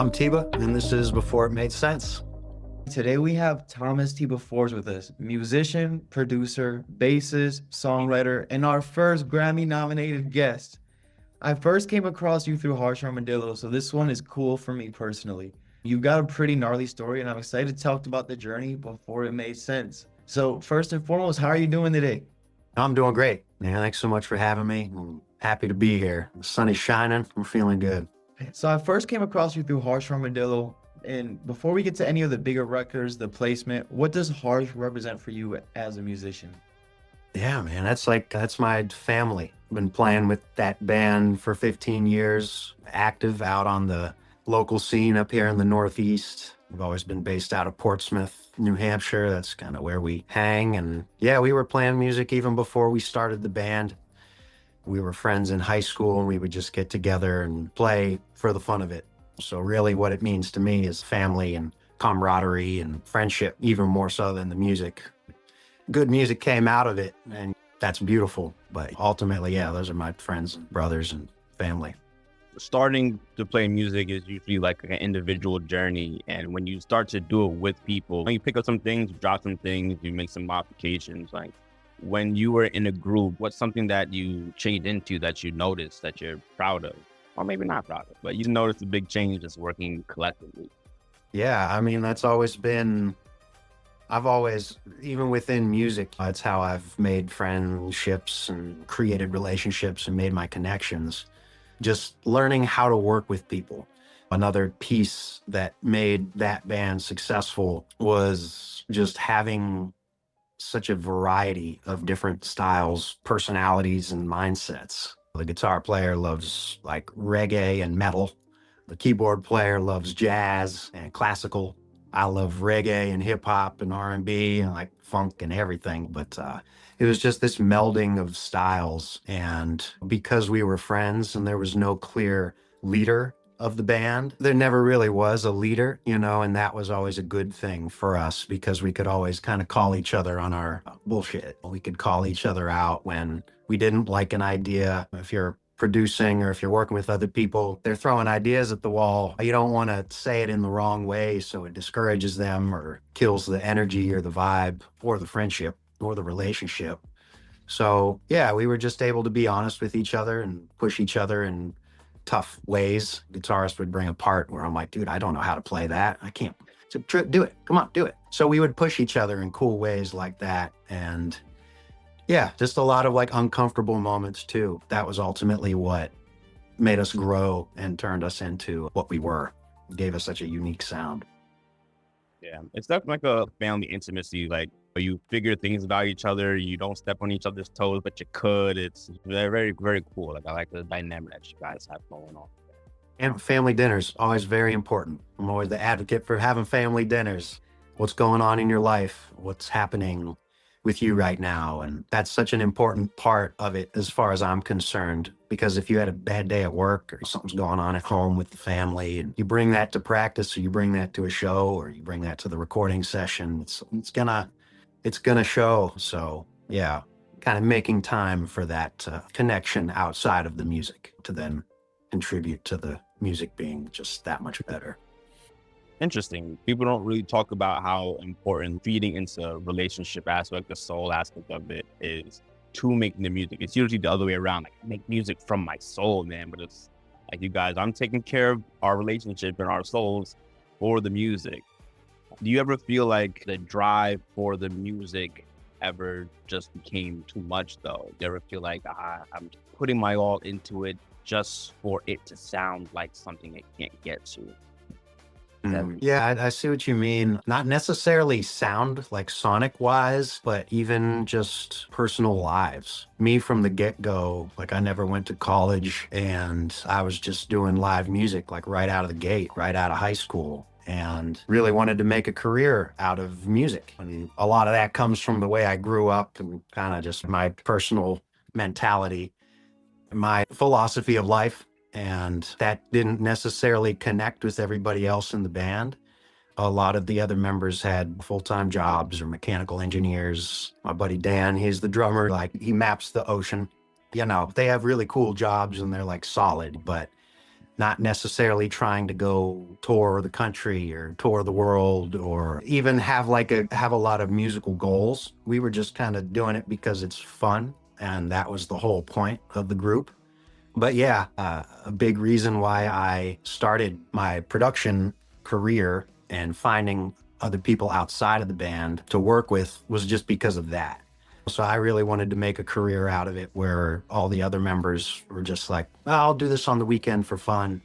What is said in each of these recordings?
I'm Teeba, and this is Before It Made Sense. Today we have Teeba Forbes with us, musician, producer, bassist, songwriter, and our first Grammy-nominated guest. I first came across you through Harsh Armadillo, so this one is cool for me personally. You've got a pretty gnarly story, and I'm excited to talk about the journey before it made sense. So first and foremost, how are you doing today? I'm doing great. Man, thanks so much for having me. I'm happy to be here. The sun is shining. I'm feeling good. So I first came across you through Harsh Armadillo, and before we get to any of the bigger records, the placement, what does Harsh represent for you as a musician? Yeah, man, that's my family. I've been playing with that band for 15 years, active out on the local scene up here in the Northeast. We've always been based out of Portsmouth, New Hampshire. That's kind of where we hang. And yeah, we were playing music even before we started the band. We were friends in high school and we would just get together and play for the fun of it. So really what it means to me is family and camaraderie and friendship, even more so than the music. Good music came out of it, and that's beautiful. But ultimately, yeah, those are my friends and brothers and family. Starting to play music is usually like an individual journey. And when you start to do it with people, when you pick up some things, drop some things, you make some modifications. Like when you were in a group, what's something that you changed into that you noticed that you're proud of? Or maybe not proud of, but you noticed a big change just working collectively. Yeah, I mean, I've always, even within music, that's how I've made friendships and created relationships and made my connections. Just learning how to work with people. Another piece that made that band successful was just having such a variety of different styles, personalities, and mindsets. The guitar player loves like reggae and metal. The keyboard player loves jazz and classical. I love reggae and hip hop and R&B and like funk and everything. But it was just this melding of styles. And because we were friends and there was no clear leader of the band, there never really was a leader, and that was always a good thing for us because we could always kind of call each other on our bullshit. We could call each other out when we didn't like an idea. If you're producing or if you're working with other people, they're throwing ideas at the wall. You don't want to say it in the wrong way so it discourages them or kills the energy or the vibe or the friendship or the relationship. So yeah, we were just able to be honest with each other and push each other in tough ways. Guitarist would bring a part where I'm like, dude, I don't know how to play that. I can't. So do it. Come on, do it. So we would push each other in cool ways like that. And yeah, just a lot of like uncomfortable moments too. That was ultimately what made us grow and turned us into what we were. It gave us such a unique sound. Yeah, it's definitely like a family intimacy. Like you figure things about each other. You don't step on each other's toes, but you could. It's very, very, very cool. Like I like the dynamic that you guys have going on. And family dinners, always very important. I'm always the advocate for having family dinners. What's going on in your life? What's happening with you right now? And that's such an important part of it as far as I'm concerned, because if you had a bad day at work or something's going on at home with the family and you bring that to practice or you bring that to a show or you bring that to the recording session, it's gonna show. So yeah, kind of making time for that connection outside of the music to then contribute to the music being just that much better. Interesting. People don't really talk about how important feeding into relationship aspect, the soul aspect of it is to making the music. It's usually the other way around. Like I make music from my soul, man. But it's like you guys, I'm taking care of our relationship and our souls for the music. Do you ever feel like the drive for the music ever just became too much though? Do you ever feel like I'm putting my all into it just for it to sound like something it can't get to? Yeah, I see what you mean. Not necessarily sound like sonic wise, but even just personal lives. Me from the get-go, like I never went to college and I was just doing live music like right out of the gate, right out of high school, and really wanted to make a career out of music. And a lot of that comes from the way I grew up and kind of just my personal mentality, my philosophy of life. And that didn't necessarily connect with everybody else in the band. A lot of the other members had full-time jobs or mechanical engineers. My buddy Dan, he's the drummer, like he maps the ocean. They have really cool jobs and they're like solid, but not necessarily trying to go tour the country or tour the world or even have a lot of musical goals. We were just kind of doing it because it's fun, and that was the whole point of the group. But yeah, a big reason why I started my production career and finding other people outside of the band to work with was just because of that. So I really wanted to make a career out of it where all the other members were just like, "Oh, I'll do this on the weekend for fun."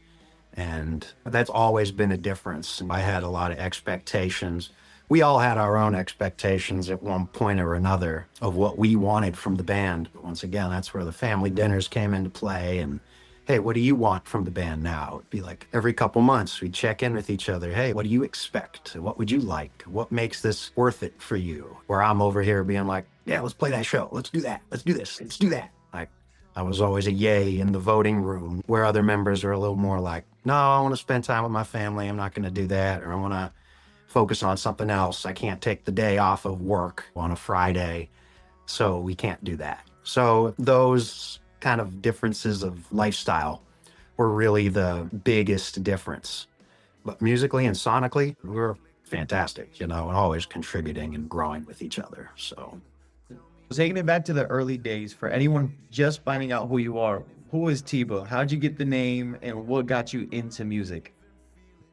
And that's always been a difference. I had a lot of expectations. We all had our own expectations at one point or another of what we wanted from the band. But once again, that's where the family dinners came into play. And hey, what do you want from the band now? It'd be like every couple months we'd check in with each other. Hey, what do you expect? What would you like? What makes this worth it for you? Where I'm over here being like, yeah, let's play that show. Let's do that. Let's do this. Let's do that. Like, I was always a yay in the voting room, where other members are a little more like, no, I want to spend time with my family. I'm not going to do that. Or I want to focus on something else. I can't take the day off of work on a Friday. So we can't do that. So those kind of differences of lifestyle were really the biggest difference. But musically and sonically, we were fantastic, and always contributing and growing with each other. So Taking it back to the early days, for anyone just finding out who you are, who is Teeba? How'd you get the name and what got you into music?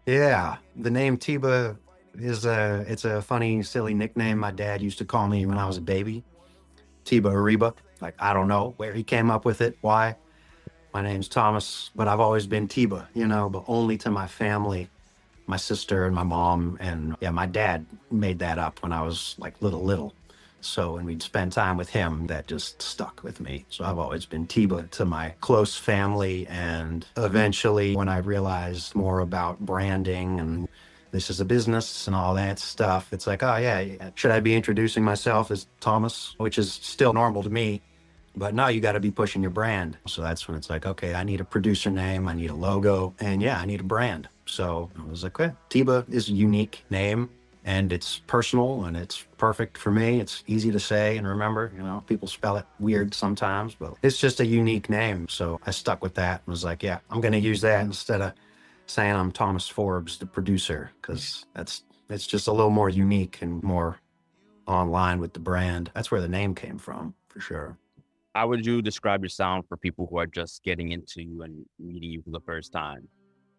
yeah, the name Teeba it's a funny, silly nickname my dad used to call me when I was a baby. Teeba Ariba. Like, I don't know where he came up with it, why. My name's Thomas, but I've always been Teeba, but only to my family, my sister and my mom. And yeah, my dad made that up when I was like little. So when we'd spend time with him, that just stuck with me. So I've always been Teeba to my close family. And eventually, when I realized more about branding and this is a business and all that stuff, it's like, oh yeah, should I be introducing myself as Thomas, which is still normal to me. But now you got to be pushing your brand. So that's when it's like, okay, I need a producer name, I need a logo, and yeah, I need a brand. So I was like, okay, Teeba is a unique name and it's personal and it's perfect for me. It's easy to say and remember. People spell it weird sometimes, but it's just a unique name. So I stuck with that and was like, yeah, I'm going to use that instead of saying I'm Thomas Forbes, the producer, because it's just a little more unique and more online with the brand. That's where the name came from, for sure. How would you describe your sound for people who are just getting into you and meeting you for the first time?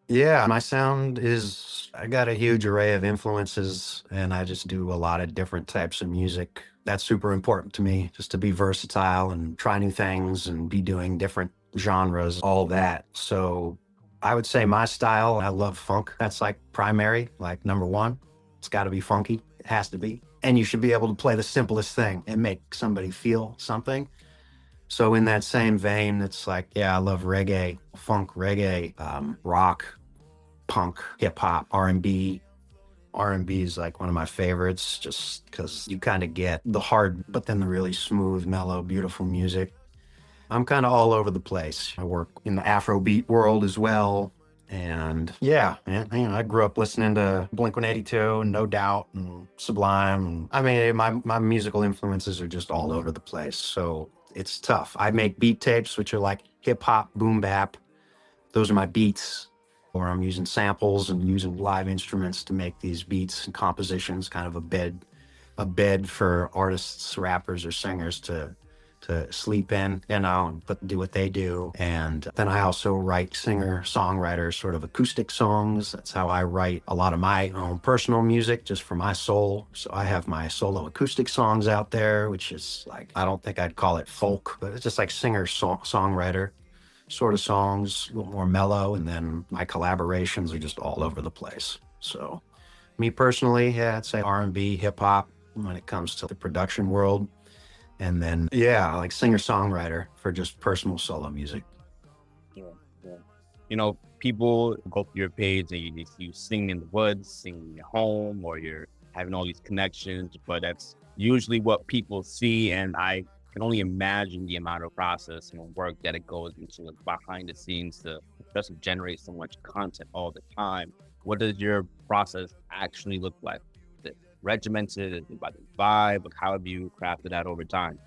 Yeah, my sound I got a huge array of influences and I just do a lot of different types of music. That's super important to me, just to be versatile and try new things and be doing different genres, all that. So I would say my style, I love funk. That's like primary, like number one. It's got to be funky. It has to be. And you should be able to play the simplest thing and make somebody feel something. So in that same vein, it's like, yeah, I love reggae, funk reggae, rock, punk, hip hop, R&B. R&B is like one of my favorites just because you kind of get the hard, but then the really smooth, mellow, beautiful music. I'm kind of all over the place. I work in the Afrobeat world as well. And yeah, man, I grew up listening to Blink-182 and No Doubt and Sublime. And I mean, my musical influences are just all over the place. So it's tough. I make beat tapes, which are like hip hop, boom bap. Those are my beats, or I'm using samples and using live instruments to make these beats and compositions, kind of a bed for artists, rappers, or singers to sleep in, and do what they do. And then I also write singer-songwriter sort of acoustic songs. That's how I write a lot of my own personal music, just for my soul. So I have my solo acoustic songs out there, which is like, I don't think I'd call it folk, but it's just like singer-songwriter sort of songs, a little more mellow. And then my collaborations are just all over the place. So me personally, yeah, I'd say R&B, hip hop when it comes to the production world. And then, yeah, like singer-songwriter for just personal solo music. Yeah, yeah. People go through your page and you sing in the woods, singing in your home, or you're having all these connections, but that's usually what people see. And I can only imagine the amount of process and work that it goes into, like, behind the scenes to just generate so much content all the time. What does your process actually look like? Is it regimented? Is it by the vibe? Like, how have you crafted that over time?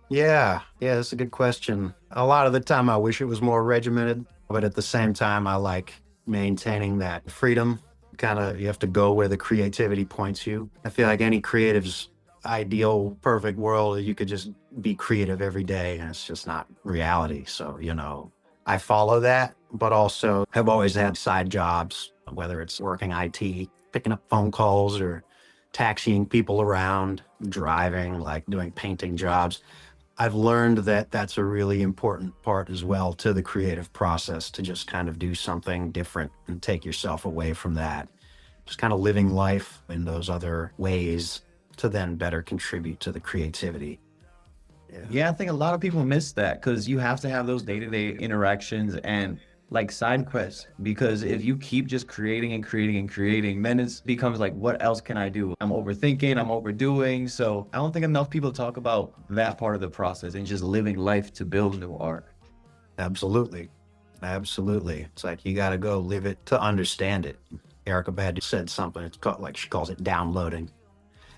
Yeah, that's a good question. A lot of the time I wish it was more regimented. But at the same time, I like maintaining that freedom. Kind of, you have to go where the creativity points you. I feel like any creative's ideal, perfect world, you could just be creative every day, and it's just not reality. So, I follow that, but also have always had side jobs, whether it's working IT, picking up phone calls, or taxiing people around, driving, like doing painting jobs. I've learned that that's a really important part as well to the creative process, to just kind of do something different and take yourself away from that. Just kind of living life in those other ways to then better contribute to the creativity. Yeah. Yeah, I think a lot of people miss that because you have to have those day-to-day interactions and like side quests. Because if you keep just creating and creating and creating, then it becomes like, what else can I do? I'm overthinking, I'm overdoing. So I don't think enough people talk about that part of the process and just living life to build new art. Absolutely. Absolutely. It's like you got to go live it to understand it. Erica Badu said something. It's called, like, she calls it downloading.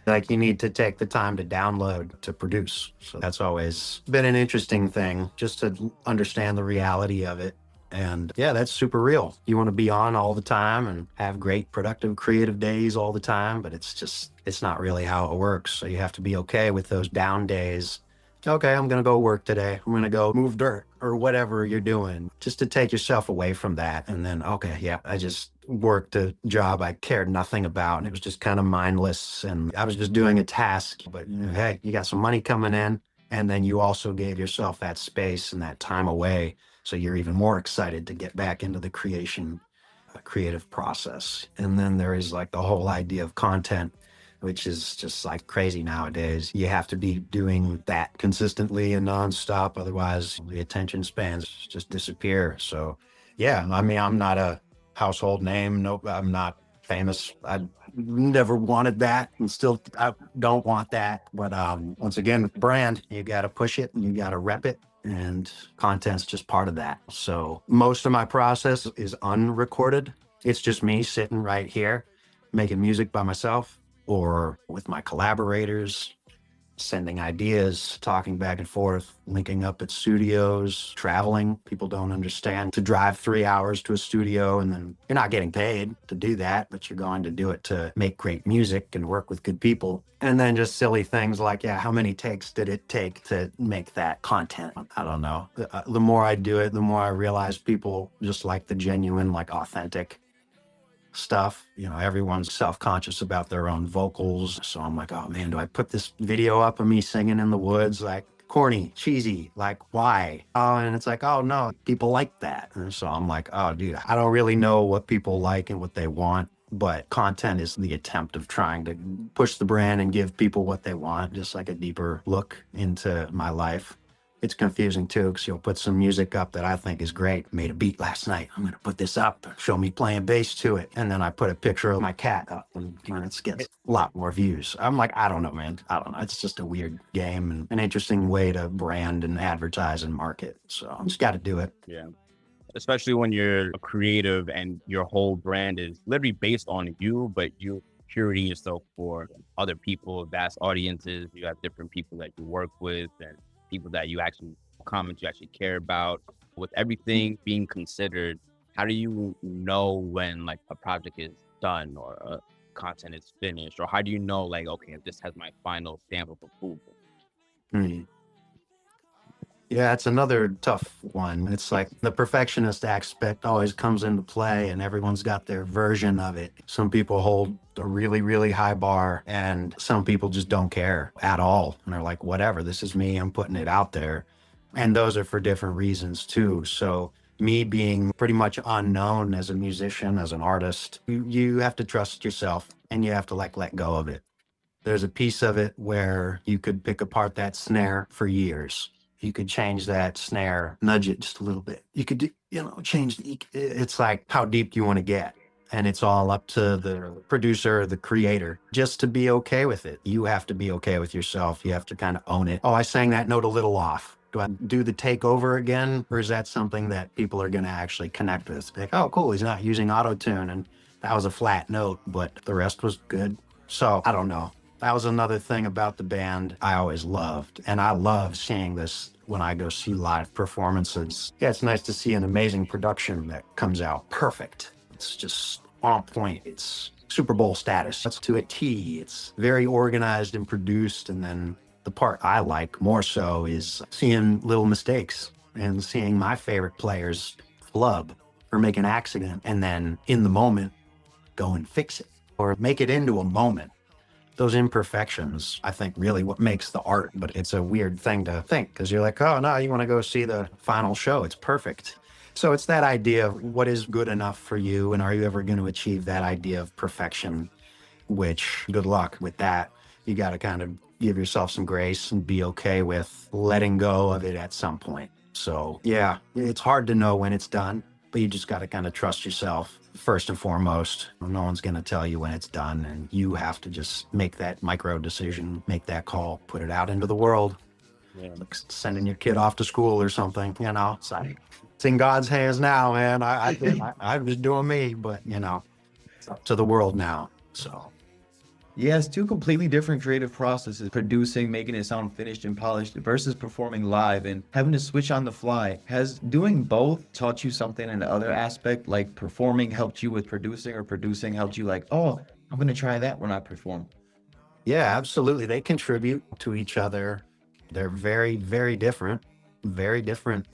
Like, you need to take the time to download to produce. So that's always been an interesting thing, just to understand the reality of it. And yeah, that's super real. You want to be on all the time and have great, productive, creative days all the time, but it's not really how it works. So you have to be okay with those down days. Okay, I'm going to go work today. I'm going to go move dirt or whatever you're doing, just to take yourself away from that. And then, okay, yeah, I just worked a job I cared nothing about, and it was just kind of mindless. And I was just doing a task, but hey, you got some money coming in. And then you also gave yourself that space and that time away. So you're even more excited to get back into the creative process. And then there is like the whole idea of content, which is just like crazy nowadays. You have to be doing that consistently and nonstop. Otherwise, the attention spans just disappear. So, yeah, I mean, I'm not a household name. Nope, I'm not famous. I never wanted that, and still I don't want that. But once again, brand, you got to push it and you got to rep it. And content's just part of that. So most of my process is unrecorded. It's just me sitting right here making music by myself or with my collaborators, sending ideas, talking back and forth, linking up at studios, traveling. People don't understand to drive 3 hours to a studio and then you're not getting paid to do that, but you're going to do it to make great music and work with good people. And then just silly things like, yeah, how many takes did it take to make that content? I don't know. The more I do it, the more I realize people just like the genuine, like authentic stuff. Everyone's self-conscious about their own vocals. So I'm like, oh man, do I put this video up of me singing in the woods? Like, corny, cheesy, like, why? Oh, and it's like, oh no, people like that. And so I'm like, oh dude, I don't really know what people like and what they want. But content is the attempt of trying to push the brand and give people what they want, just like a deeper look into my life. It's confusing too, because you'll put some music up that I think is great. Made a beat last night. I'm going to put this up, show me playing bass to it. And then I put a picture of my cat up and it gets a lot more views. I'm like, I don't know, man. I don't know. It's just a weird game and an interesting way to brand and advertise and market. So I just got to do it. Yeah. Especially when you're a creative and your whole brand is literally based on you, but you curating yourself for other people, vast audiences. You have different people that you work with and people that you actually comment you actually care about. With everything being considered, how do you know when like a project is done or content is finished, or how do you know like, okay, this has my final stamp of approval? Hmm. Yeah, it's another tough one. It's like the perfectionist aspect always comes into play, and everyone's got their version of it. Some people hold a really, really high bar, and some people just don't care at all. And they're like, whatever, this is me, I'm putting it out there. And those are for different reasons too. So, me being pretty much unknown as a musician, as an artist, you have to trust yourself and you have to like let go of it. There's a piece of it where you could pick apart that snare for years. You could change that snare, nudge it just a little bit. You could, change it's like how deep do you want to get? And it's all up to the producer, the creator, just to be okay with it. You have to be okay with yourself. You have to kind of own it. Oh, I sang that note a little off. Do I do the take over again? Or is that something that people are going to actually connect with? Like, oh, cool, he's not using auto tune and that was a flat note, but the rest was good. So I don't know. That was another thing about the band I always loved. And I love seeing this when I go see live performances. Yeah, it's nice to see an amazing production that comes out perfect. It's just on point. It's Super Bowl status. That's to a T. It's very organized and produced. And then the part I like more so is seeing little mistakes and seeing my favorite players flub or make an accident and then in the moment go and fix it or make it into a moment. Those imperfections, I think, really what makes the art. But it's a weird thing to think because you're like, oh, no, you want to go see the final show. It's perfect. So it's that idea of what is good enough for you. And are you ever going to achieve that idea of perfection? Which, good luck with that. You got to kind of give yourself some grace and be okay with letting go of it at some point. So, yeah, it's hard to know when it's done, but you just got to kind of trust yourself first and foremost. No one's going to tell you when it's done, and you have to just make that micro decision, make that call, put it out into the world. Yeah. Like sending your kid off to school or something, you know. It's in God's hands now, man. I was doing me, but you know, it's up to the world now. So. Yeah, it's two completely different creative processes, producing, making it sound finished and polished versus performing live and having to switch on the fly. Has doing both taught you something in the other aspect, like performing helped you with producing, or producing helped you like, oh, I'm going to try that when I perform? Yeah, absolutely. They contribute to each other. They're very different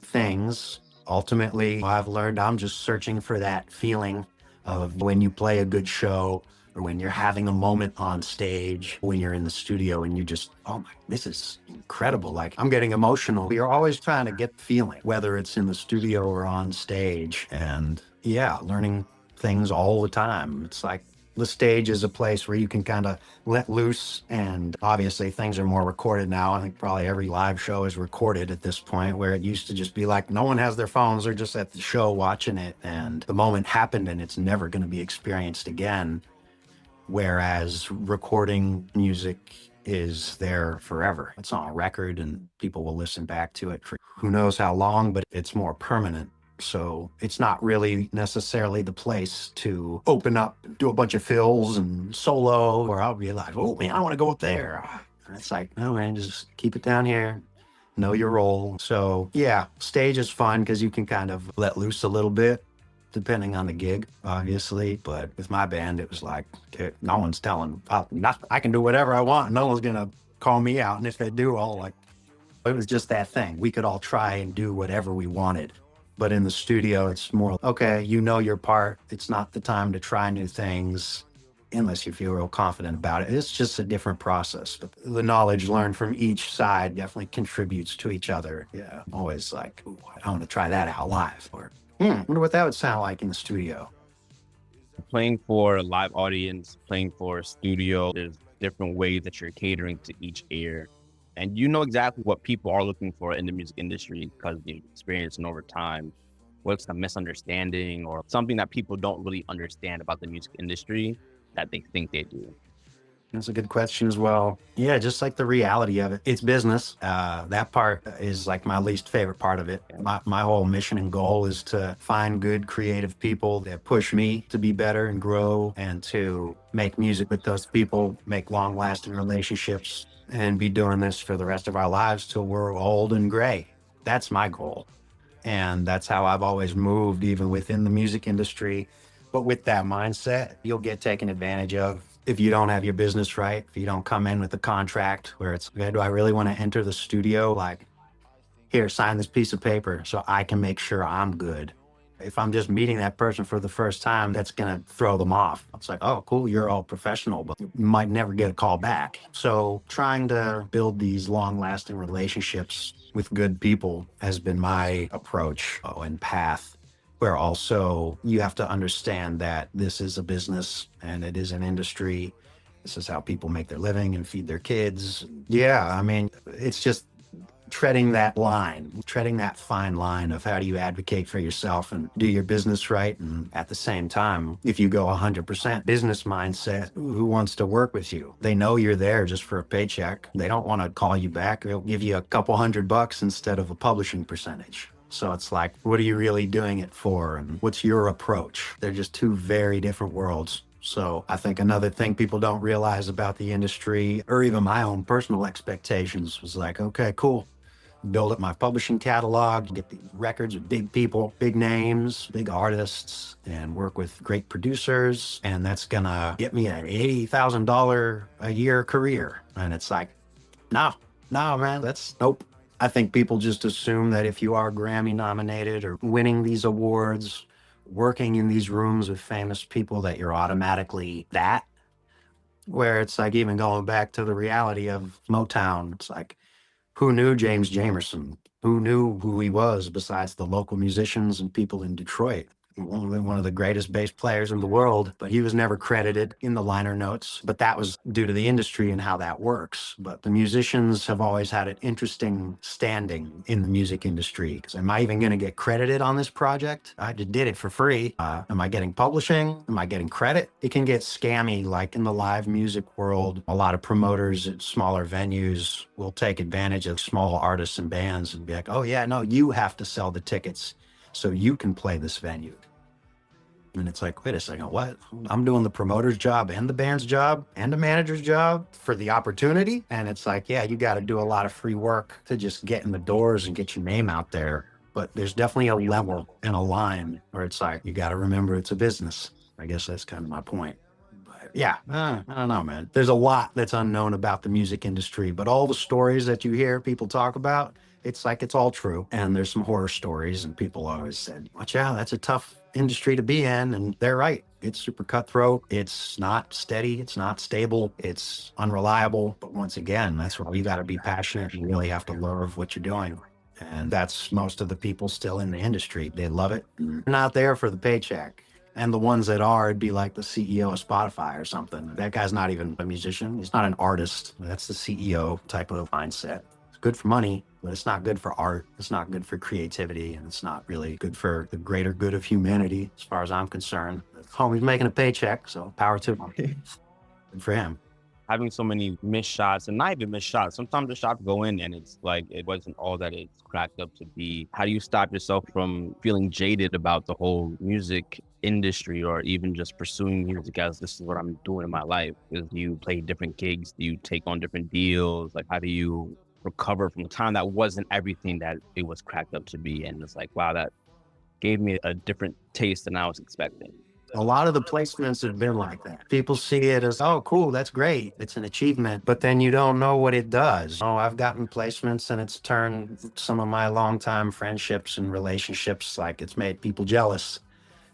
things. Ultimately, I've learned I'm just searching for that feeling of when you play a good show or when you're having a moment on stage, when you're in the studio and you just, oh my, this is incredible. Like I'm getting emotional. You're always trying to get the feeling, whether it's in the studio or on stage. And yeah, learning things all the time. It's like the stage is a place where you can kind of let loose. And obviously, things are more recorded now. I think probably every live show is recorded at this point, where it used to just be like no one has their phones. They're just at the show watching it. And the moment happened and it's never going to be experienced again. Whereas recording music is there forever. It's on record and people will listen back to it for who knows how long, but it's more permanent. So it's not really necessarily the place to open up, do a bunch of fills and solo, or I'll be like, oh man, I want to go up there. And it's like, no man, just keep it down here. Know your role. So yeah, stage is fun because you can kind of let loose a little bit depending on the gig, obviously. But with my band, it was like, dude, no one's telling, I can do whatever I want. No one's going to call me out. And if they do, I'll like, it was just that thing. We could all try and do whatever we wanted. But in the studio, it's more, okay, you know your part. It's not the time to try new things unless you feel real confident about it. It's just a different process. But the knowledge learned from each side definitely contributes to each other. Yeah. I'm always like, ooh, I want to try that out live. Or, wonder what that would sound like in the studio. Playing for a live audience, playing for a studio, there's different ways that you're catering to each ear. And you know exactly what people are looking for in the music industry because you've experienced it over time. What's the misunderstanding or something that people don't really understand about the music industry that they think they do? That's a good question as well. Yeah, just like the reality of it. It's business. That part is like my least favorite part of it. My whole mission and goal is to find good creative people that push me to be better and grow and to make music with those people, make long lasting relationships and be doing this for the rest of our lives till we're old and gray. That's my goal. And that's how I've always moved, even within the music industry. But with that mindset, you'll get taken advantage of if you don't have your business right, if you don't come in with a contract where it's, okay, do I really want to enter the studio? Like, here, sign this piece of paper so I can make sure I'm good. If I'm just meeting that person for the first time, that's going to throw them off. It's like, oh, cool, you're all professional, but you might never get a call back. So trying to build these long lasting relationships with good people has been my approach and path, where also you have to understand that this is a business and it is an industry. This is how people make their living and feed their kids. Yeah, I mean, it's just treading that line, treading that fine line of how do you advocate for yourself and do your business right. And at the same time, if you go 100% business mindset, who wants to work with you? They know you're there just for a paycheck. They don't want to call you back. They'll give you a couple $100 instead of a publishing percentage. So it's like, what are you really doing it for? And what's your approach? They're just two very different worlds. So I think another thing people don't realize about the industry, or even my own personal expectations, was like, okay, cool. Build up my publishing catalog, get the records with big people, big names, big artists, and work with great producers. And that's gonna get me an $80,000 a year career. And it's like, no, no, man, that's nope. I think people just assume that if you are Grammy nominated or winning these awards, working in these rooms with famous people, that you're automatically that. Where it's like, even going back to the reality of Motown, it's like, who knew James Jamerson? Who knew who he was besides the local musicians and people in Detroit? One of the greatest bass players in the world, but he was never credited in the liner notes. But that was due to the industry and how that works. But the musicians have always had an interesting standing in the music industry. Because am I even going to get credited on this project? I just did it for free. Am I getting publishing? Am I getting credit? It can get scammy, like in the live music world. A lot of promoters at smaller venues will take advantage of small artists and bands and be like, oh, yeah, no, you have to sell the tickets so you can play this venue. And it's like, wait a second, what? I'm doing the promoter's job and the band's job and the manager's job for the opportunity. And it's like, yeah, you got to do a lot of free work to just get in the doors and get your name out there. But there's definitely a level and a line where it's like, you got to remember it's a business. I guess that's kind of my point. But yeah, I don't know, man. There's a lot that's unknown about the music industry, but all the stories that you hear people talk about, it's like it's all true. And there's some horror stories, and people always said, watch out, that's a tough industry to be in. And they're right. It's super cutthroat. It's not steady. It's not stable. It's unreliable. But once again, that's where you got to be passionate. You really have to love what you're doing. And that's most of the people still in the industry. They love it. They're not there for the paycheck. And the ones that are, it'd be like the CEO of Spotify or something. That guy's not even a musician. He's not an artist. That's the CEO type of mindset. It's good for money, but it's not good for art. It's not good for creativity. And it's not really good for the greater good of humanity, as far as I'm concerned. Homie's making a paycheck, so power to him. Good for him. Having so many missed shots, and not even missed shots. Sometimes the shots go in and it's like it wasn't all that it's cracked up to be. How do you stop yourself from feeling jaded about the whole music industry, or even just pursuing music as this is what I'm doing in my life? Do you play different gigs? Do you take on different deals? Like, how do you recover from the time that wasn't everything that it was cracked up to be? And it's like, wow, that gave me a different taste than I was expecting. A lot of the placements have been like that. People see it as, oh, cool, that's great. It's an achievement, but then you don't know what it does. Oh, I've gotten placements and it's turned some of my longtime friendships and relationships, like it's made people jealous,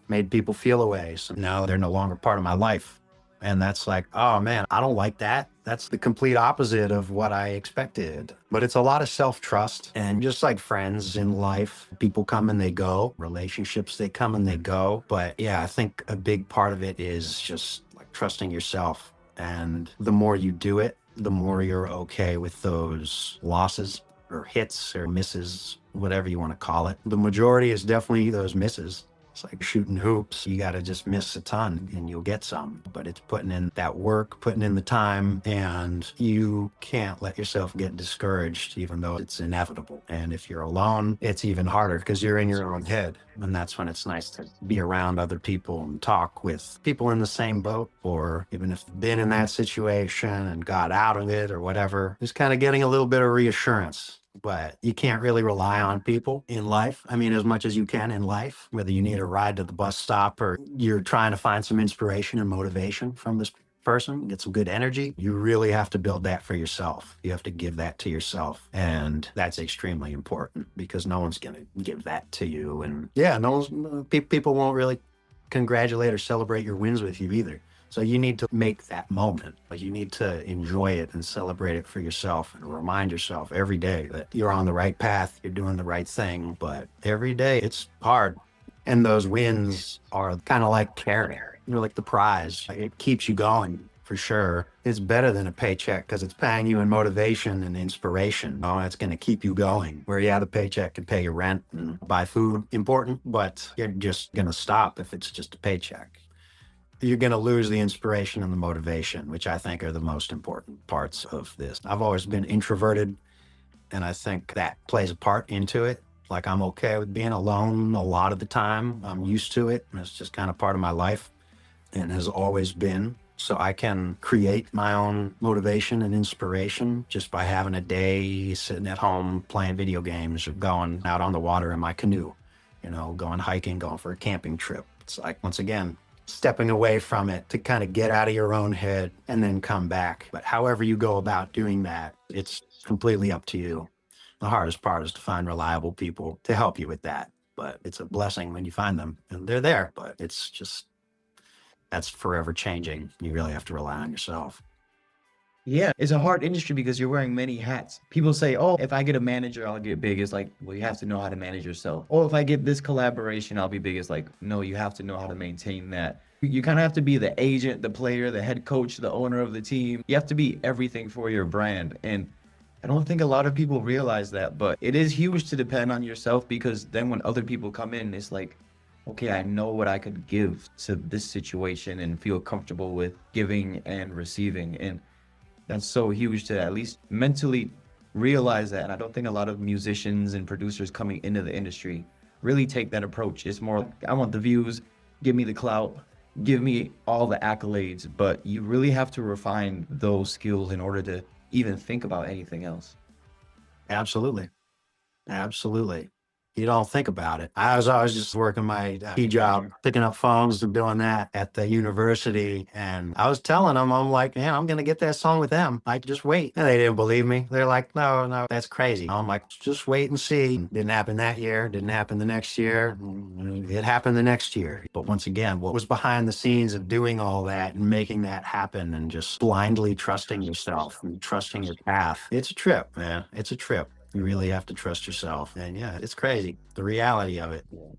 made people feel away. So now they're no longer part of my life. And that's like, oh man, I don't like that. That's the complete opposite of what I expected. But it's a lot of self-trust, and just like friends in life, people come and they go, relationships, they come and they go. But yeah, I think a big part of it is just like trusting yourself. And the more you do it, the more you're okay with those losses or hits or misses, whatever you want to call it. The majority is definitely those misses. It's like shooting hoops. You got to just miss a ton and you'll get some. But it's putting in that work, putting in the time, and you can't let yourself get discouraged, even though it's inevitable. And if you're alone, it's even harder because you're in your own head. And that's when it's nice to be around other people and talk with people in the same boat, or even if you've been in that situation and got out of it or whatever, just kind of getting a little bit of reassurance. But you can't really rely on people in life. I mean, as much as you can in life, whether you need a ride to the bus stop or you're trying to find some inspiration and motivation from this person, get some good energy, you really have to build that for yourself. You have to give that to yourself. And that's extremely important because no one's going to give that to you. And yeah, people won't really congratulate or celebrate your wins with you either. So you need to make that moment. Like, you need to enjoy it and celebrate it for yourself and remind yourself every day that you're on the right path, you're doing the right thing. But every day it's hard. And those wins are kind of like carrot. You're like the prize. It keeps you going for sure. It's better than a paycheck because it's paying you in motivation and inspiration. Oh, it's going to keep you going. Where yeah, the paycheck can pay your rent and buy food, important, but you're just going to stop if it's just a paycheck. You're going to lose the inspiration and the motivation, which I think are the most important parts of this. I've always been introverted, and I think that plays a part into it. Like, I'm okay with being alone a lot of the time. I'm used to it. It's just kind of part of my life. and has always been. So I can create my own motivation and inspiration just by having a day sitting at home playing video games or going out on the water in my canoe, going hiking, going for a camping trip. It's like, once again, stepping away from it to kind of get out of your own head and then come back. But however you go about doing that, it's completely up to you. The hardest part is to find reliable people to help you with that. But it's a blessing when you find them and they're there. But it's just, that's forever changing. You really have to rely on yourself. Yeah, it's a hard industry because you're wearing many hats. People say, oh, if I get a manager, I'll get big. It's like, well, you have to know how to manage yourself. Oh, if I get this collaboration, I'll be big. It's like, no, you have to know how to maintain that. You kind of have to be the agent, the player, the head coach, the owner of the team. You have to be everything for your brand. And I don't think a lot of people realize that, but it is huge to depend on yourself because then when other people come in, it's like, okay, I know what I could give to this situation and feel comfortable with giving and receiving. And that's so huge to at least mentally realize that. And I don't think a lot of musicians and producers coming into the industry really take that approach. It's more like, I want the views, give me the clout, give me all the accolades. But you really have to refine those skills in order to even think about anything else. Absolutely. Absolutely. You don't think about it. I was always just working my key job, picking up phones and doing that at the university. And I was telling them, I'm like, man, I'm going to get that song with them. Like, just wait. And they didn't believe me. They're like, no, no, that's crazy. I'm like, just wait and see. Didn't happen that year. Didn't happen the next year. It happened the next year. But once again, what was behind the scenes of doing all that and making that happen and just blindly trusting yourself and trusting your path? It's a trip, man. It's a trip. You really have to trust yourself. And yeah, it's crazy. The reality of it. Yeah.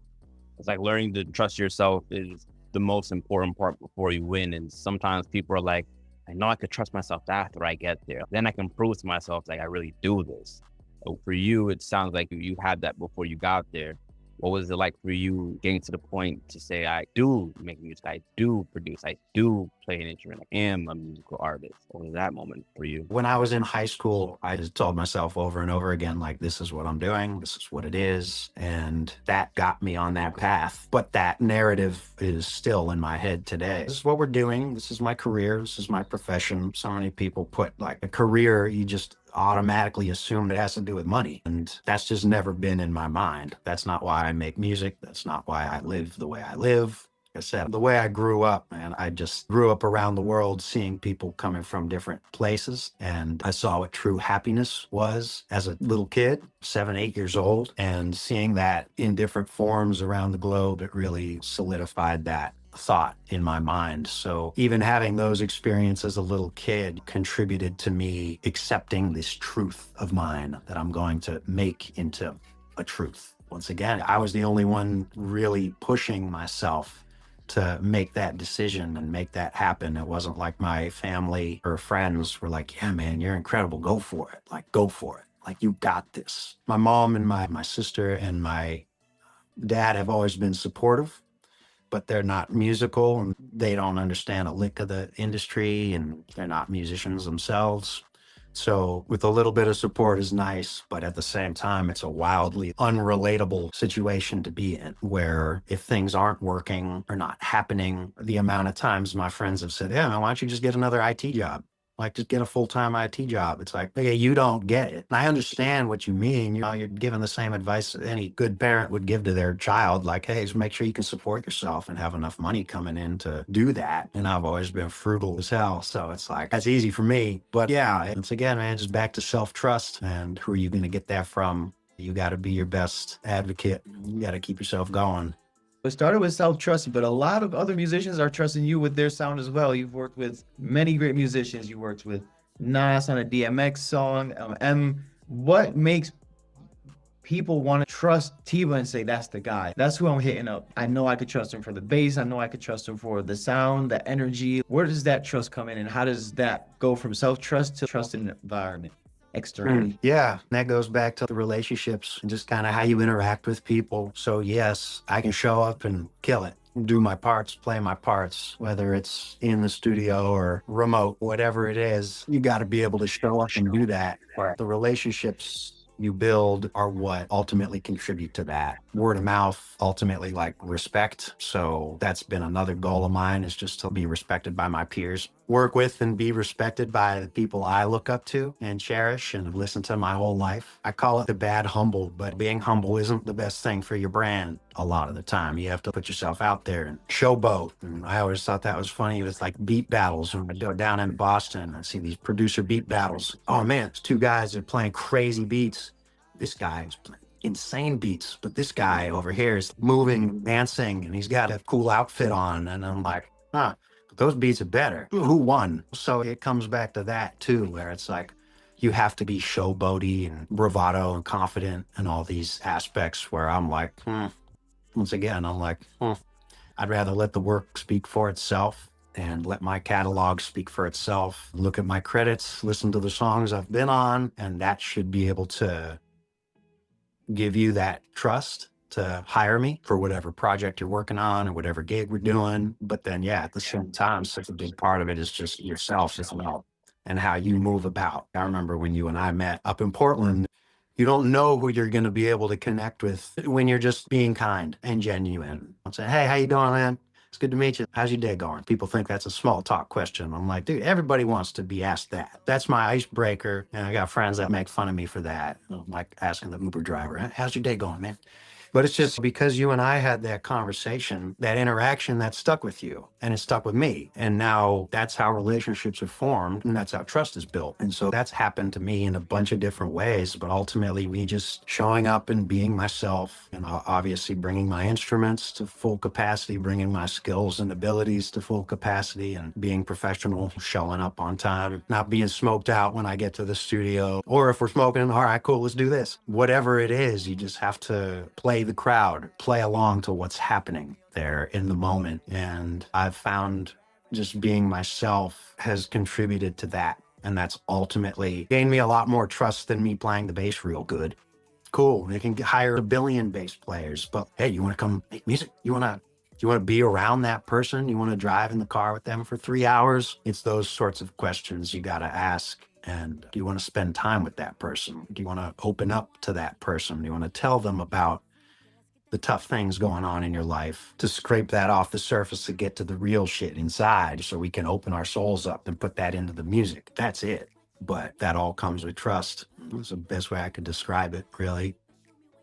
It's like learning to trust yourself is the most important part before you win. And sometimes people are like, I know I could trust myself after I get there. Then I can prove to myself like I really do this. So for you, it sounds like you had that before you got there. What was it like for you getting to the point to say, I do make music, I do produce, I do play an instrument, I am a musical artist? What was that moment for you? When I was in high school, I just told myself over and over again, like, this is what I'm doing. This is what it is. And that got me on that path. But that narrative is still in my head today. This is what we're doing. This is my career. This is my profession. So many people put like a career, you just automatically assume it has to do with money. And that's just never been in my mind. That's not why I make music. That's not why I live the way I live. Like I said, the way I grew up, man, I just grew up around the world seeing people coming from different places. And I saw what true happiness was as a little kid, 7, 8 years old. And seeing that in different forms around the globe, it really solidified that thought in my mind. So even having those experiences as a little kid contributed to me accepting this truth of mine that I'm going to make into a truth. Once again, I was the only one really pushing myself to make that decision and make that happen. It wasn't like my family or friends were like, yeah, man, you're incredible. Go for it. Like, go for it. Like, you got this. My mom and my sister and my dad have always been supportive, but they're not musical and they don't understand a lick of the industry and they're not musicians themselves. So with a little bit of support is nice, but at the same time, it's a wildly unrelatable situation to be in where if things aren't working or not happening, the amount of times my friends have said, yeah, man, why don't you just get another IT job? Like, just get a full-time IT job. It's like, okay, you don't get it. And I understand what you mean. You're giving the same advice any good parent would give to their child. Like, hey, just make sure you can support yourself and have enough money coming in to do that. And I've always been frugal as hell. So it's like, that's easy for me. But yeah, it's again, man, just back to self-trust. And who are you going to get that from? You got to be your best advocate. You got to keep yourself going. It started with self-trust, but a lot of other musicians are trusting you with their sound as well. You've worked with many great musicians. You worked with Nas on a DMX song. What makes people want to trust Teeba and say, that's the guy? That's who I'm hitting up. I know I could trust him for the bass. I know I could trust him for the sound, the energy. Where does that trust come in? And how does that go from self-trust to trust in the environment? Externally. Yeah, that goes back to the relationships and just kind of how you interact with people. So yes, I can show up and kill it, do my parts, play my parts, whether it's in the studio or remote, whatever it is. You got to be able to show up and do that. But the relationships you build are what ultimately contribute to that. Word of mouth, ultimately like respect. So that's been another goal of mine, is just to be respected by my peers, work with and be respected by the people I look up to and cherish and have listened to my whole life. I call it the bad humble, but being humble isn't the best thing for your brand a lot of the time. You have to put yourself out there and showboat. And I always thought that was funny. It was like beat battles. When I go down in Boston, I see these producer beat battles. Oh man, it's two guys that are playing crazy beats. This guy is playing insane beats, but this guy over here is moving, dancing, and he's got a cool outfit on. And I'm like, huh, but those beats are better. Who won? So it comes back to that too, where it's like, you have to be showboaty and bravado and confident in all these aspects, where I'm like, once again, I'm like, I'd rather let the work speak for itself and let my catalog speak for itself. Look at my credits, listen to the songs I've been on, and that should be able to give you that trust to hire me for whatever project you're working on or whatever gig we're doing. But then, yeah, at the same time, such a big part of it is just yourself as well and how you move about. I remember when you and I met up in Portland, you don't know who you're going to be able to connect with when you're just being kind and genuine. I'll say, hey, how you doing, man? It's good to meet you. How's your day going? People think that's a small talk question. I'm like, dude, everybody wants to be asked that. That's my icebreaker. And I got friends that make fun of me for that. I'm like asking the Uber driver, how's your day going, man? But it's just because you and I had that conversation, that interaction that stuck with you and it stuck with me. And now that's how relationships are formed and that's how trust is built. And so that's happened to me in a bunch of different ways. But ultimately, me just showing up and being myself and obviously bringing my instruments to full capacity, bringing my skills and abilities to full capacity and being professional, showing up on time, not being smoked out when I get to the studio. Or if we're smoking, all right, cool, let's do this. Whatever it is, you just have to play the crowd, play along to what's happening there in the moment. And I've found just being myself has contributed to that. And that's ultimately gained me a lot more trust than me playing the bass real good. Cool. You can hire a billion bass players, but hey, you want to come make music? You want to be around that person? You want to drive in the car with them for 3 hours? It's those sorts of questions you got to ask. And do you want to spend time with that person? Do you want to open up to that person? Do you want to tell them about the tough things going on in your life, to scrape that off the surface to get to the real shit inside so we can open our souls up and put that into the music? That's it. But that all comes with trust. That's the best way I could describe it, really.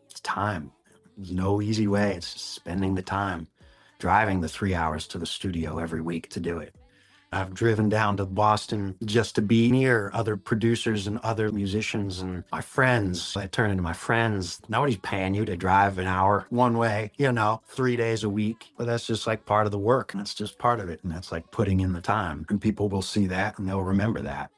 It's time. There's no easy way. It's just spending the time, driving the 3 hours to the studio every week to do it. I've driven down to Boston just to be near other producers and other musicians and my friends. I turn into my friends. Nobody's paying you to drive an hour one way, 3 days a week. But that's just like part of the work. And that's just part of it. And that's like putting in the time. And people will see that and they'll remember that.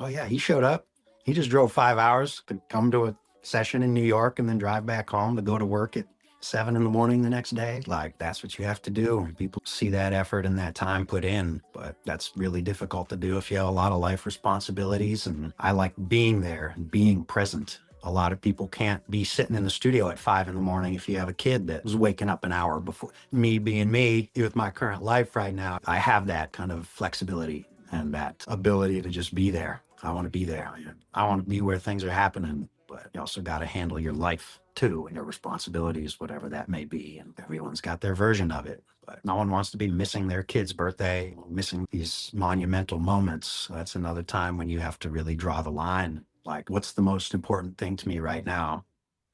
Oh, yeah, he showed up. He just drove 5 hours to come to a session in New York and then drive back home to go to work at 7 in the morning the next day. Like, that's what you have to do. People see that effort and that time put in, but that's really difficult to do if you have a lot of life responsibilities. And I like being there and being present. A lot of people can't be sitting in the studio at 5 in the morning if you have a kid that was waking up an hour before. Me being me with my current life right now, I have that kind of flexibility and that ability to just be there. I want to be there. I want to be where things are happening, but you also got to handle your life too and your responsibilities, whatever that may be. And everyone's got their version of it, but no one wants to be missing their kid's birthday, missing these monumental moments. So that's another time when you have to really draw the line. Like, what's the most important thing to me right now?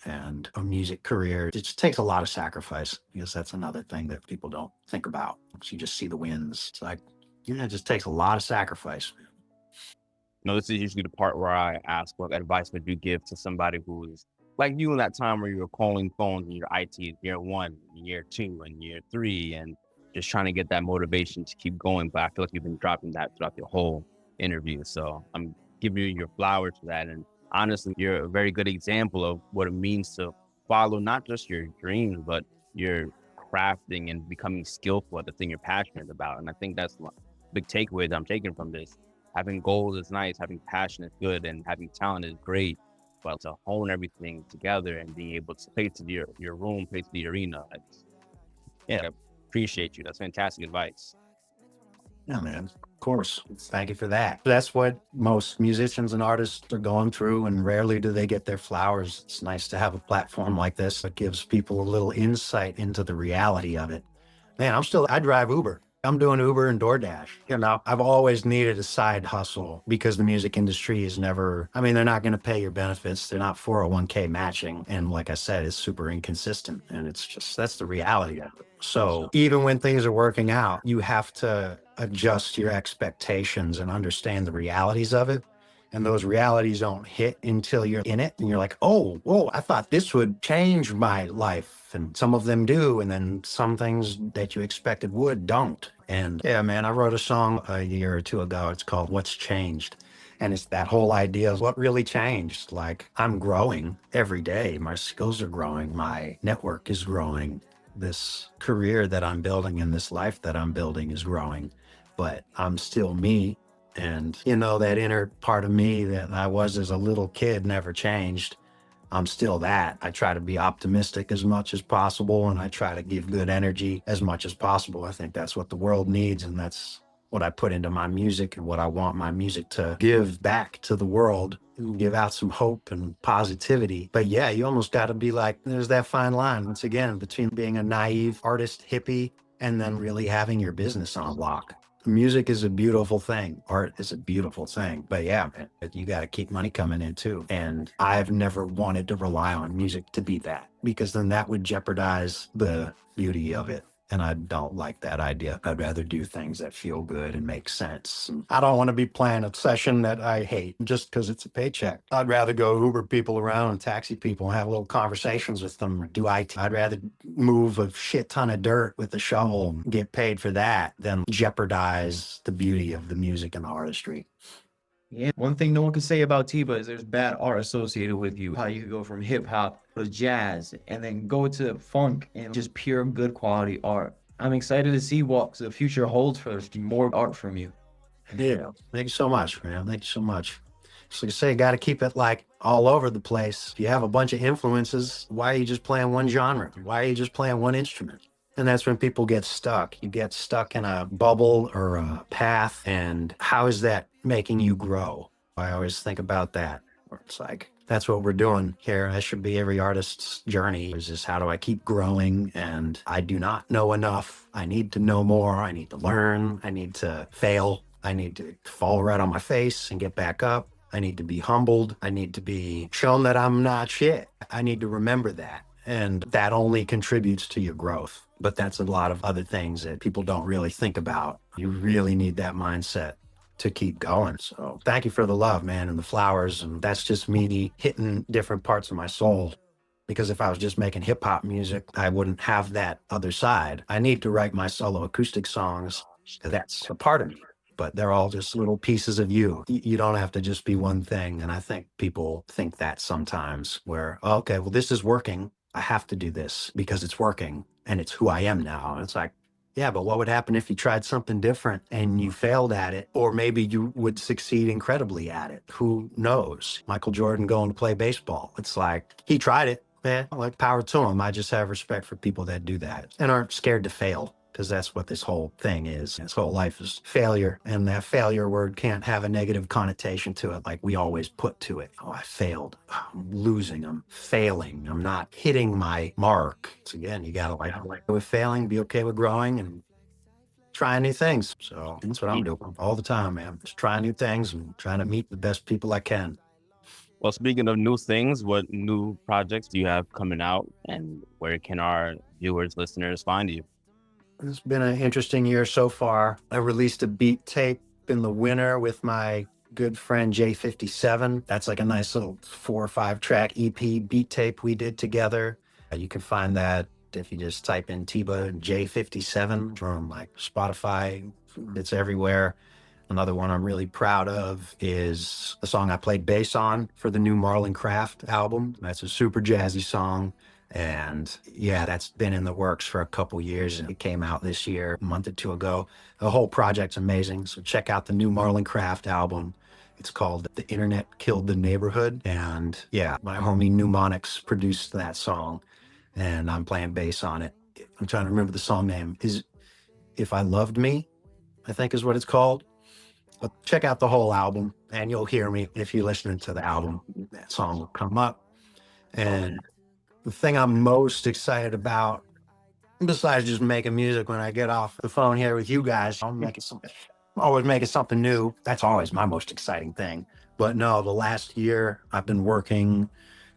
And a music career, it just takes a lot of sacrifice. I guess that's another thing that people don't think about. You just see the wins. It's like, it just takes a lot of sacrifice. No, this is usually the part where I ask, what advice would you give to somebody who is like you in that time where you were calling phones in your IT year 1, year 2, and year 3, and just trying to get that motivation to keep going. But I feel like you've been dropping that throughout your whole interview. So I'm giving you your flowers for that. And honestly, you're a very good example of what it means to follow not just your dreams, but your crafting and becoming skillful at the thing you're passionate about. And I think that's the big takeaway that I'm taking from this. Having goals is nice, having passion is good, and having talent is great. But to hone everything together and being able to play to your room, play to the arena, yeah, I appreciate you. That's fantastic advice. Yeah, man. Of course. Thank you for that. That's what most musicians and artists are going through, and rarely do they get their flowers. It's nice to have a platform like this that gives people a little insight into the reality of it. Man, I drive Uber. I'm doing Uber and DoorDash. You know, I've always needed a side hustle because the music industry is never, I mean, they're not going to pay your benefits. They're not 401k matching. And like I said, it's super inconsistent. And it's just, that's the reality of it. So even when things are working out, you have to adjust your expectations and understand the realities of it. And those realities don't hit until you're in it and you're like, oh, whoa, I thought this would change my life. And some of them do. And then some things that you expected would don't. And yeah, man, I wrote a song a year or two ago. It's called What's Changed. And it's that whole idea of what really changed. Like, I'm growing every day. My skills are growing. My network is growing. This career that I'm building and this life that I'm building is growing. But I'm still me. And, you know, that inner part of me that I was as a little kid never changed. I'm still that. I try to be optimistic as much as possible, and I try to give good energy as much as possible. I think that's what the world needs, and that's what I put into my music and what I want my music to give back to the world and give out some hope and positivity. But yeah, you almost got to be like, there's that fine line, once again, between being a naive artist hippie and then really having your business on lock. Music is a beautiful thing. Art is a beautiful thing. But yeah, man, you got to keep money coming in too. And I've never wanted to rely on music to be that, because then that would jeopardize the beauty of it. And I don't like that idea. I'd rather do things that feel good and make sense. And I don't want to be playing a session that I hate just because it's a paycheck. I'd rather go Uber people around and taxi people and have little conversations with them. I'd rather move a shit ton of dirt with a shovel and get paid for that than jeopardize the beauty of the music and the artistry. Yeah, one thing no one can say about Teeba is there's bad art associated with you. How you could go from hip hop to jazz and then go to funk and just pure good quality art. I'm excited to see what the future holds for more art from you. Yeah. Thank you so much, man. Thank you so much. So you say, got to keep it like all over the place. If you have a bunch of influences, why are you just playing one genre? Why are you just playing one instrument? And that's when people get stuck. You get stuck in a bubble or a path. And how is that making you grow? I always think about that. Where it's like, that's what we're doing here. That should be every artist's journey, is just how do I keep growing? And I do not know enough. I need to know more. I need to learn. I need to fail. I need to fall right on my face and get back up. I need to be humbled. I need to be shown that I'm not shit. I need to remember that. And that only contributes to your growth. But that's a lot of other things that people don't really think about. You really need that mindset to keep going. So thank you for the love, man, and the flowers. And that's just me hitting different parts of my soul. Because if I was just making hip hop music, I wouldn't have that other side. I need to write my solo acoustic songs. That's a part of me, but they're all just little pieces of you. You don't have to just be one thing. And I think people think that sometimes, where, oh, okay, well, this is working. I have to do this because it's working and it's who I am now. And it's like, yeah, but what would happen if you tried something different and you failed at it? Or maybe you would succeed incredibly at it. Who knows? Michael Jordan going to play baseball. It's like, he tried it, man. Like, power to him. I just have respect for people that do that and aren't scared to fail, because that's what this whole thing is. This whole life is failure. And that failure word can't have a negative connotation to it like we always put to it. Oh, I failed. I'm losing. I'm failing. I'm not hitting my mark. So again, you got to like with failing, be okay with growing and trying new things. So that's what I'm doing all the time, man. Just trying new things and trying to meet the best people I can. Well, speaking of new things, what new projects do you have coming out, and where can our viewers, listeners find you? It's been an interesting year so far. I released a beat tape in the winter with my good friend J57. That's like a nice little 4 or 5 track EP beat tape we did together. You can find that if you just type in Teeba J57 from like Spotify. It's everywhere. Another one I'm really proud of is the song I played bass on for the new Marlon Craft album. That's a super jazzy song. And yeah, that's been in the works for a couple years, and it came out this year, a month or two ago. The whole project's amazing. So check out the new Marlon Craft album. It's called The Internet Killed the Neighborhood. And yeah, my homie Mnemonics produced that song, and I'm playing bass on it. I'm trying to remember the song name. Is If I Loved Me? I think is what it's called. But check out the whole album and you'll hear me. If you're listening to the album, that song will come up. And the thing I'm most excited about, besides just making music when I get off the phone here with you guys, always making something new. That's always my most exciting thing. But no, the last year I've been working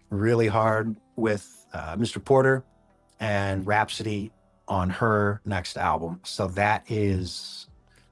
really hard with Mr. Porter and Rhapsody on her next album. So that is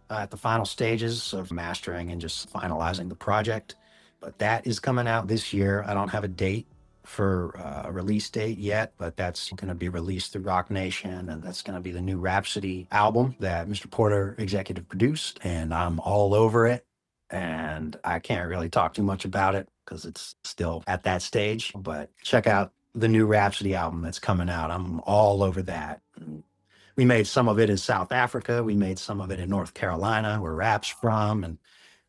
at the final stages of mastering and just finalizing the project. But that is coming out this year. I don't have a date for a release date yet, but that's going to be released through Rock Nation. And that's going to be the new Rhapsody album that Mr. Porter executive produced. And I'm all over it. And I can't really talk too much about it because it's still at that stage. But check out the new Rhapsody album that's coming out. I'm all over that. We made some of it in South Africa. We made some of it in North Carolina, where Rap's from, and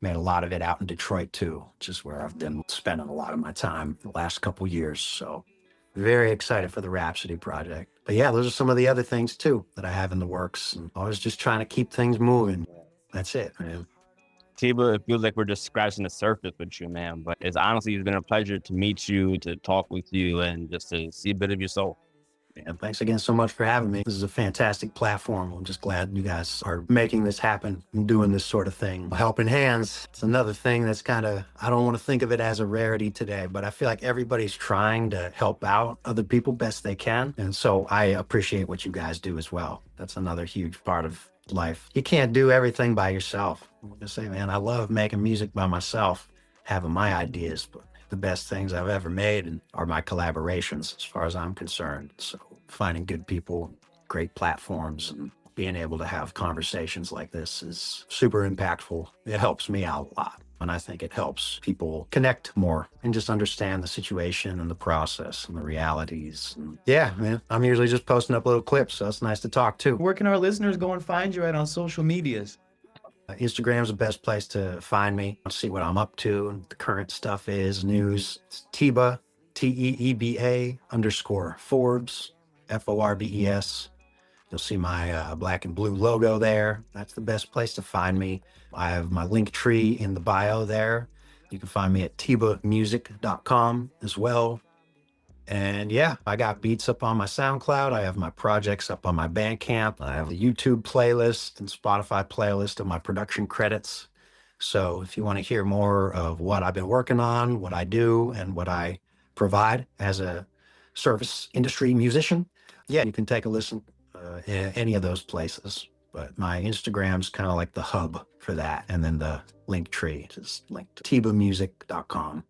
made a lot of it out in Detroit too, which is where I've been spending a lot of my time the last couple years. So very excited for the Rhapsody project. But yeah, those are some of the other things too that I have in the works. And I was just trying to keep things moving. That's it, man. Teeba, it feels like we're just scratching the surface with you, man. But it's been a pleasure to meet you, to talk with you, and just to see a bit of your soul. And thanks again so much for having me. This is a fantastic platform. I'm just glad you guys are making this happen and doing this sort of thing. Helping hands. It's another thing that's kind of, I don't want to think of it as a rarity today, but I feel like everybody's trying to help out other people best they can. And so I appreciate what you guys do as well. That's another huge part of life. You can't do everything by yourself. I'm just say, man, I love making music by myself, having my ideas, but the best things I've ever made and are my collaborations as far as I'm concerned. So finding good people, great platforms, and being able to have conversations like this is super impactful. It helps me out a lot. And I think it helps people connect more and just understand the situation and the process and the realities. And yeah, man, I'm usually just posting up little clips, so it's nice to talk too. Where can our listeners go and find you at on social medias? Instagram's the best place to find me, see what I'm up to and the current stuff is, news. It's Teeba, Teeba _ Forbes, Forbes. You'll see my black and blue logo there. That's the best place to find me. I have my link tree in the bio there. You can find me at teebamusic.com as well. And yeah, I got beats up on my SoundCloud. I have my projects up on my Bandcamp. I have a YouTube playlist and Spotify playlist of my production credits. So if you want to hear more of what I've been working on, what I do, and what I provide as a service industry musician, yeah, you can take a listen in any of those places. But my Instagram's kind of like the hub for that. And then the link tree is linked to teebamusic.com.